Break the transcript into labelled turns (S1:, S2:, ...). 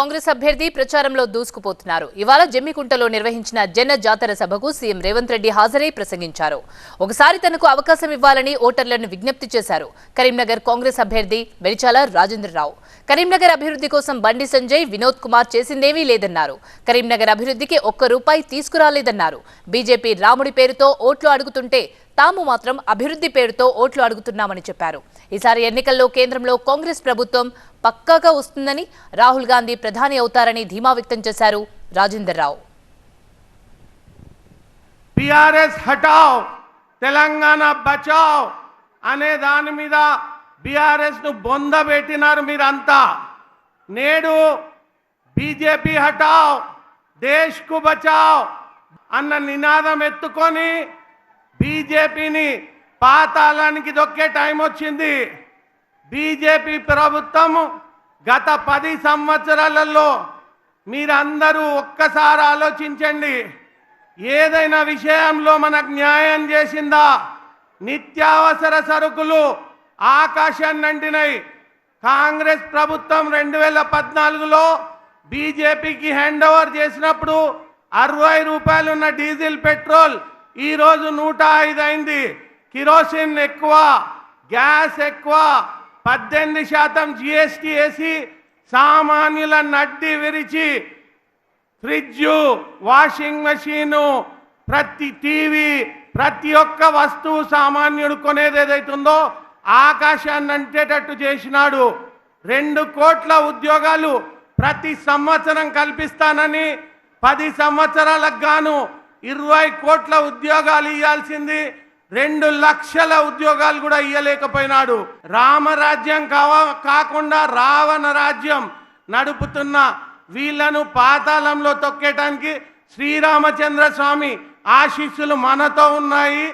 S1: కాంగ్రెస్ అభ్యర్థి ప్రచారంలో దూసుకుపోతున్నారు. ఇవాళ జమ్మికుంటలో నిర్వహించిన జన జాతర సభకు సీఎం రేవంత్ రెడ్డి హాజరై ప్రసంగించారు. ఒకసారి తనకు అవకాశం ఇవ్వాలని ఓటర్లను విజ్ఞప్తి చేశారు. కరీంనగర్ కాంగ్రెస్ అభ్యర్థి వెలిచాల రాజేంద్రరావు కరీంనగర్ అభివృద్ధి కోసం బండి సంజయ్, వినోద్ కుమార్ చేసిందేమీ లేదన్నారు. కరీంనగర్ అభివృద్ధికి ₹1 తీసుకురాలేదన్నారు. బీజేపీ రాముడి పేరుతో ఓట్లు అడుగుతుంటే తాము మాత్రం అభివృద్ధి పేరుతో ఓట్లు అడుగుతున్నామని చెప్పారు. ఈసారి ఎన్నికల్లో కేంద్రంలో కాంగ్రెస్ ప్రభుత్వం పక్కాగా వస్తుందని, రాహుల్ గాంధీ ప్రధాని అవుతారని ధీమా వ్యక్తం చేశారు రాజేంద్రరావు.
S2: బీఆర్ఎస్ హటావ్ తెలంగాణ బచావ్ అనే దాని మీద బీఆర్ఎస్ ను బొందబెట్టినారు మీరంతా. నేడు బీజేపీ హటావ్ దేశ్ కు బచావ్ అన్న నినాదం ఎత్తుకొని బీజేపీని పాతాళానికి దొక్కే టైం వచ్చింది. బీజేపీ ప్రభుత్వం గత 10 సంవత్సరాలలో మీరందరూ ఒక్కసారి ఆలోచించండి. ఏదైనా విషయంలో మనకు న్యాయం చేసిందా? నిత్యావసర సరుకులు ఆకాశాన్ని అంటినాయి. కాంగ్రెస్ ప్రభుత్వం 2014లో బీజేపీకి హ్యాండ్ ఓవర్ చేసినప్పుడు ₹60 ఉన్న డీజిల్ పెట్రోల్ ఈరోజు 105 అయింది. కిరోసిన్ ఎక్కువ, గ్యాస్ ఎక్కువ, 18% GST వేసి సామాన్యుల నడ్డి విరిచి ఫ్రిడ్జ్, వాషింగ్ మెషీను, ప్రతి టీవీ, ప్రతి ఒక్క వస్తువు సామాన్యుడు కొనేది ఏదైతుందో ఆకాశాన్ని అంటేటట్టు చేసినాడు. 2 కోట్ల ఉద్యోగాలు ప్రతి సంవత్సరం కల్పిస్తానని 10 సంవత్సరాలకు గాను 20 కోట్ల ఉద్యోగాలు ఇవ్వాల్సింది 2 లక్షల ఉద్యోగాలు కూడా ఇవ్వలేకపోయినాడు. రామరాజ్యం కాకుండా రావణ రాజ్యం నడుపుతున్న వీళ్లను పాతాళంలో తొక్కేయడానికి శ్రీరామచంద్ర స్వామి ఆశీస్సులు మనతో ఉన్నాయి.